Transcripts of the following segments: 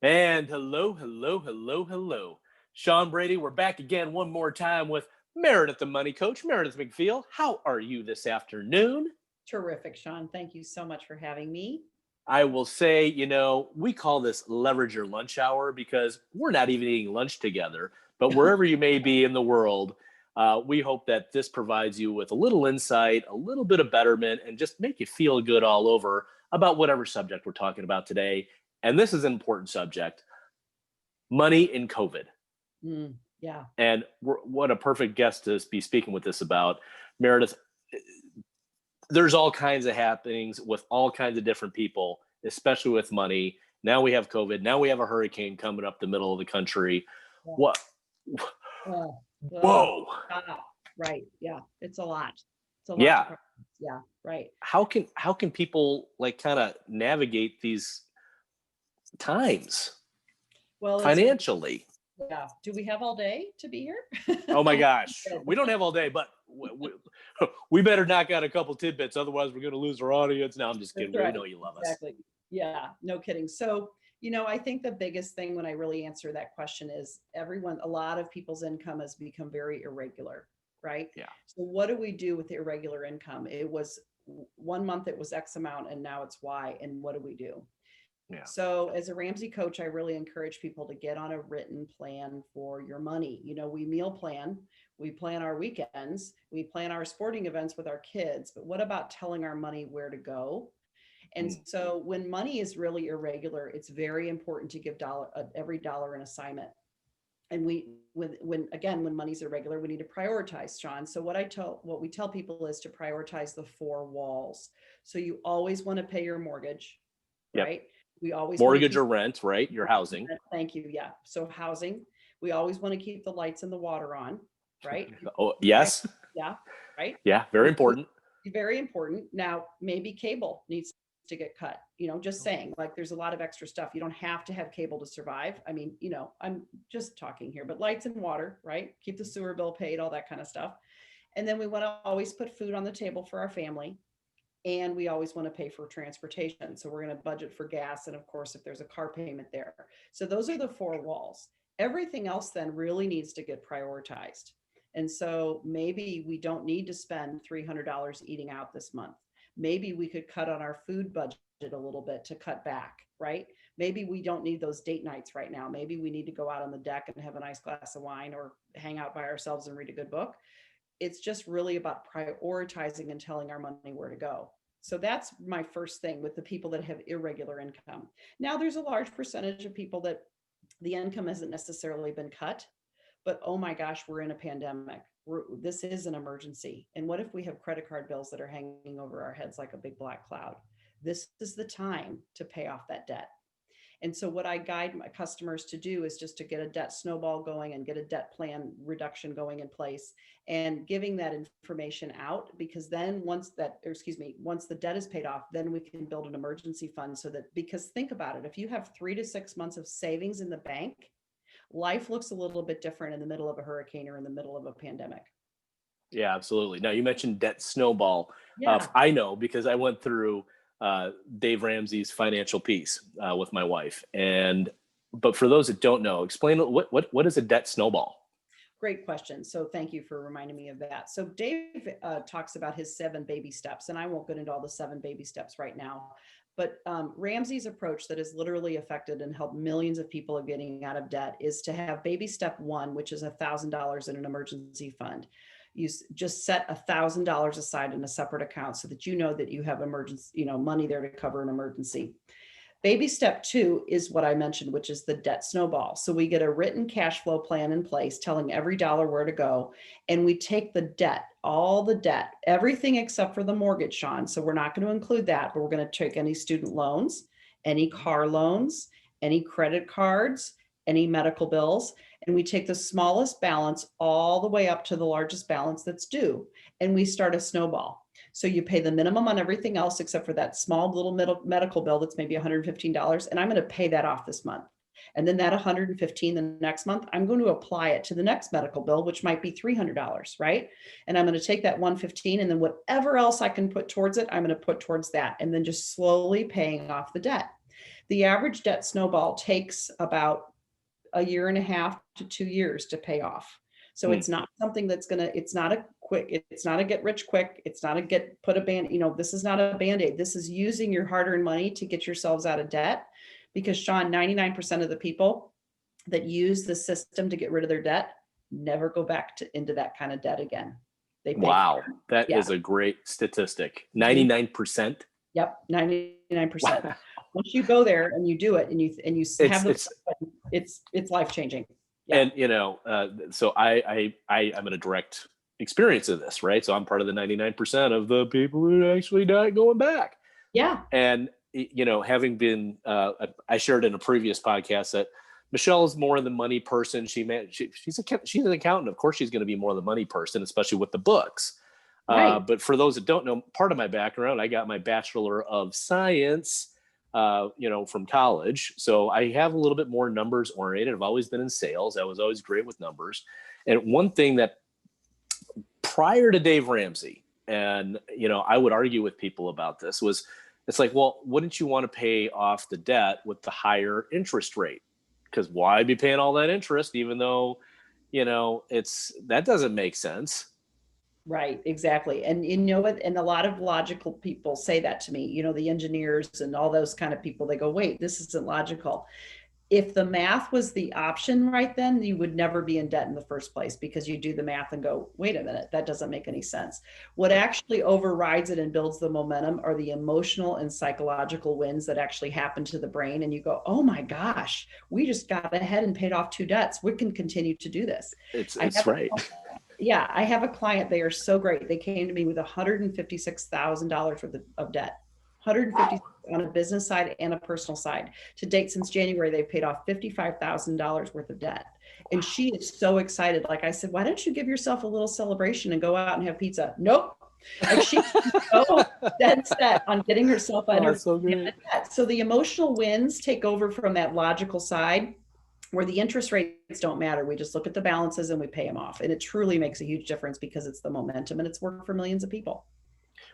And hello. Sean Brady, we're back again one more time with Meredith, the money coach. Meredith McVehil, how are you this afternoon? Terrific, Sean. Thank you so much for having me. I will say, we call this Leverage Your Lunch Hour because we're not even eating lunch together. But wherever you may be in the world, we hope that this provides you with a little insight, a little bit of betterment, and just make you feel good all over about whatever subject we're talking about today. And this is an important subject, money in COVID. Yeah. And what a perfect guest to be speaking with this about. Meredith, there's all kinds of happenings with all kinds of different people, especially with money. Now we have COVID. Now we have a hurricane coming up the middle of the country. Yeah. What? Whoa. Right. Yeah. It's a lot. It's a lot. Yeah. Yeah. Right. How can people kind of navigate these times? Well, financially. Yeah. Do we have all day to be here? Oh my gosh. We don't have all day, but we better knock out a couple tidbits. Otherwise we're going to lose our audience. No, I'm just kidding. Right. We know you love us. Exactly. Yeah, no kidding. So, I think the biggest thing when I really answer that question is a lot of people's income has become very irregular, right? Yeah. So what do we do with the irregular income? It was 1 month, it was X amount, and now it's Y. And what do we do? Yeah. So as a Ramsey coach, I really encourage people to get on a written plan for your money. We meal plan, we plan our weekends, we plan our sporting events with our kids, but what about telling our money where to go? And so when money is really irregular, it's very important to give every dollar an assignment. And when money's irregular, we need to prioritize, Sean. So what we tell people is to prioritize the 4 walls. So you always want to pay your mortgage, right? Yep. We always mortgage or rent, right? Your housing. Thank you. Yeah. So housing, we always want to keep the lights and the water on, right? Oh, yes. Yeah. Right. Yeah. Very important. Very important. Now, maybe cable needs to get cut, just saying, there's a lot of extra stuff. You don't have to have cable to survive. I mean, I'm just talking here, but lights and water, right? Keep the sewer bill paid, all that kind of stuff. And then we want to always put food on the table for our family. And we always want to pay for transportation. So we're going to budget for gas. And of course, if there's a car payment there. So those are the 4 walls. Everything else then really needs to get prioritized. And so maybe we don't need to spend $300 eating out this month. Maybe we could cut on our food budget a little bit to cut back, right? Maybe we don't need those date nights right now. Maybe we need to go out on the deck and have a nice glass of wine or hang out by ourselves and read a good book. It's just really about prioritizing and telling our money where to go. So that's my first thing with the people that have irregular income. Now, there's a large percentage of people that the income hasn't necessarily been cut, but oh my gosh, we're in a pandemic. This is an emergency. And what if we have credit card bills that are hanging over our heads like a big black cloud? This is the time to pay off that debt. And so what I guide my customers to do is just to get a debt snowball going and get a debt plan reduction going in place and giving that information out, because then once the debt is paid off, then we can build an emergency fund because think about it, if you have 3 to 6 months of savings in the bank, life looks a little bit different in the middle of a hurricane or in the middle of a pandemic. Yeah, absolutely. Now you mentioned debt snowball. Yeah. I know because I went through Dave Ramsey's financial piece with my wife. But for those that don't know, explain what is a debt snowball? Great question. So thank you for reminding me of that. So Dave talks about his 7 baby steps, and I won't get into all the 7 baby steps right now. But Ramsey's approach that has literally affected and helped millions of people of getting out of debt is to have baby step 1, which is $1,000 in an emergency fund. You just set $1,000 aside in a separate account so that you know that you have emergency, money there to cover an emergency. Baby step 2 is what I mentioned, which is the debt snowball. So we get a written cash flow plan in place telling every dollar where to go. And we take the debt, all the debt, everything except for the mortgage, Sean. So we're not going to include that, but we're going to take any student loans, any car loans, any credit cards, any medical bills. And we take the smallest balance all the way up to the largest balance that's due. And we start a snowball. So you pay the minimum on everything else except for that small little medical bill that's maybe $115. And I'm going to pay that off this month. And then that 115 the next month, I'm going to apply it to the next medical bill, which might be $300, right? And I'm going to take that 115 and then whatever else I can put towards it, I'm going to put towards that, and then just slowly paying off the debt. The average debt snowball takes about a year and a half to 2 years to pay off. So it's not something that's it's not a get rich quick. It's not this is not a Band-Aid. This is using your hard-earned money to get yourselves out of debt. Because Sean, 99% of the people that use the system to get rid of their debt never go back into that kind of debt again. They pay. Wow. That is a great statistic. 99%. Yep. 99%. Wow. Once you go there and you do it and you have it's life-changing. Yeah. And, so I'm in a direct experience of this, right? So I'm part of the 99% of the people who are actually not going back. Yeah. And, having been, I shared in a previous podcast that Michelle is more the money person. She's an accountant. Of course, she's going to be more the money person, especially with the books. Right. But for those that don't know, part of my background, I got my Bachelor of Science from college. So I have a little bit more numbers oriented. I've always been in sales. I was always great with numbers. And one thing that prior to Dave Ramsey, and, I would argue with people about this was, it's like, well, wouldn't you want to pay off the debt with the higher interest rate? Because why be paying all that interest, even though, that doesn't make sense. Right, exactly. And you know what? And a lot of logical people say that to me, the engineers and all those kind of people, they go, wait, this isn't logical. If the math was the option right then, you would never be in debt in the first place, because you do the math and go, wait a minute, that doesn't make any sense. What actually overrides it and builds the momentum are the emotional and psychological wins that actually happen to the brain. And you go, oh my gosh, we just got ahead and paid off 2 debts. We can continue to do this. It's right. Yeah, I have a client. They are so great. They came to me with $156,000 worth of debt, 150 on a business side and a personal side. To date, since January, they've paid off $55,000 worth of debt. And she is so excited. Like I said, why don't you give yourself a little celebration and go out and have pizza? Nope. Like she's so dead set on getting herself out of debt. So the emotional wins take over from that logical side, where the interest rates don't matter. We just look at the balances and we pay them off. And it truly makes a huge difference because it's the momentum and it's worked for millions of people.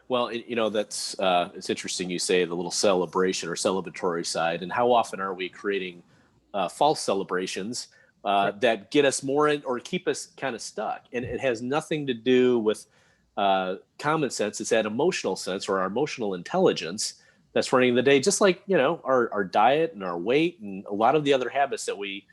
Well, that's it's interesting you say the little celebration or celebratory side, and how often are we creating false celebrations that get us more in or keep us kind of stuck? And it has nothing to do with common sense. It's that emotional sense or our emotional intelligence that's running the day, just like, our diet and our weight and a lot of the other habits that we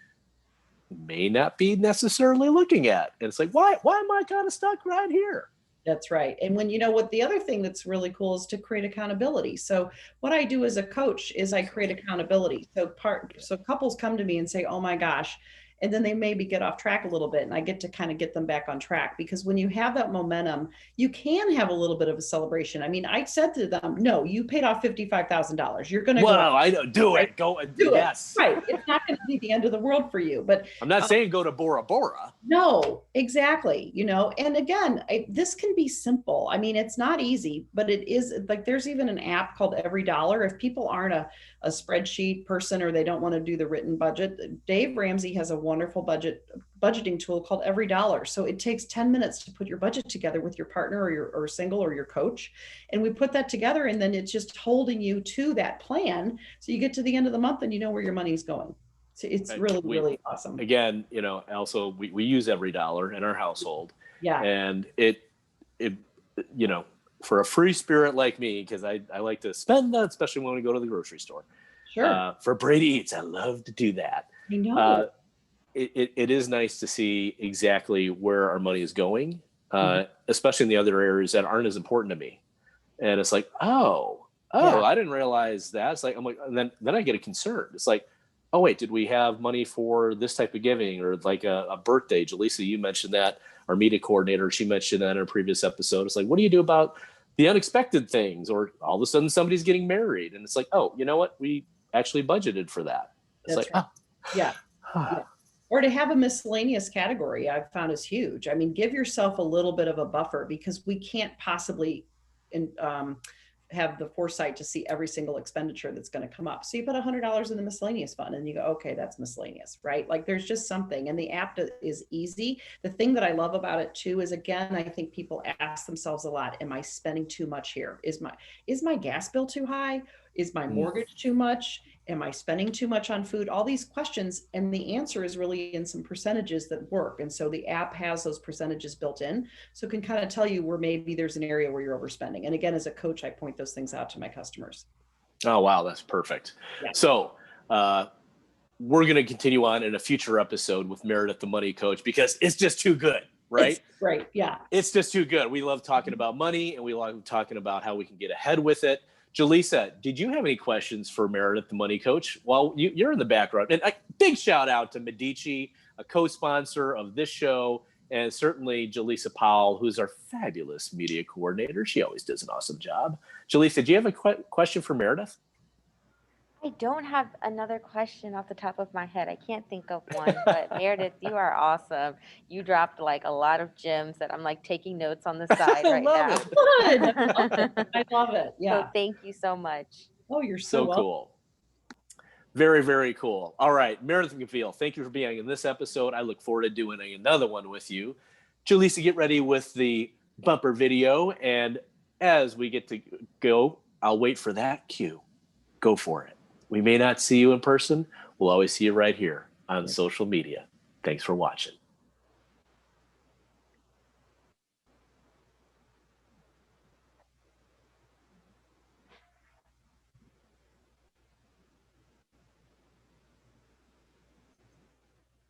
may not be necessarily looking at. And it's like, why am I kind of stuck right here? That's right. And when, what the other thing that's really cool is to create accountability. So what I do as a coach is I create accountability. So couples come to me and say, oh my gosh, and then they maybe get off track a little bit, and I get to kind of get them back on track, because when you have that momentum, you can have a little bit of a celebration. I mean, I said to them, no, you paid off $55,000. You're going to I don't do it. Go and do yes. It. Right. It's not going to be the end of the world for you, but I'm not saying go to Bora Bora. No, exactly. And again, this can be simple. I mean, it's not easy, but it is. Like, there's even an app called Every Dollar. If people aren't a spreadsheet person or they don't want to do the written budget, Dave Ramsey has a wonderful budgeting tool called Every Dollar. So it takes 10 minutes to put your budget together with your partner or single or your coach. And we put that together, and then it's just holding you to that plan. So you get to the end of the month and you know where your money's going. So it's really awesome. Again, also we use Every Dollar in our household. Yeah. And it for a free spirit like me, because I like to spend that, especially when we go to the grocery store. Sure. For Brady Eats, I love to do that. I know. It is nice to see exactly where our money is going, especially in the other areas that aren't as important to me. And it's like, I didn't realize that. It's like, I'm like, and then I get a concern. It's like, oh wait, did we have money for this type of giving, or like a birthday? Jaleesa, you mentioned that. Our media coordinator, she mentioned that in a previous episode. It's like, what do you do about the unexpected things? Or all of a sudden somebody's getting married, and it's like, oh, you know what? We actually budgeted for that. It's That's like, right. Yeah. Or to have a miscellaneous category, I've found is huge. I mean, give yourself a little bit of a buffer, because we can't possibly have the foresight to see every single expenditure that's going to come up. So you put $100 in the miscellaneous fund and you go, okay, that's miscellaneous, right? Like there's just something, and the app is easy. The thing that I love about it too is, again, I think people ask themselves a lot, am I spending too much here? Is my gas bill too high? Is my mortgage too much? Am I spending too much on food? All these questions. And the answer is really in some percentages that work. And so the app has those percentages built in. So it can kind of tell you where maybe there's an area where you're overspending. And again, as a coach, I point those things out to my customers. Oh, wow. That's perfect. Yeah. So we're going to continue on in a future episode with Meredith, the money coach, because it's just too good, right? It's great. Yeah. It's just too good. We love talking about money, and we love talking about how we can get ahead with it. Jaleesa, did you have any questions for Meredith, the money coach? Well, you're in the background. And a big shout out to Medici, a co-sponsor of this show, and certainly Jaleesa Powell, who's our fabulous media coordinator. She always does an awesome job. Jaleesa, do you have a question for Meredith? I don't have another question off the top of my head. I can't think of one, but Meredith, you are awesome. You dropped like a lot of gems that I'm like taking notes on the side right now. Good. I love it. Yeah. So thank you so much. Oh, you're so cool. Very, very cool. All right, Meredith McVehil, thank you for being in this episode. I look forward to doing another one with you. Jaleesa, get ready with the bumper video. And as we get to go, I'll wait for that cue. Go for it. We may not see you in person. We'll always see you right here on social media. Thanks for watching.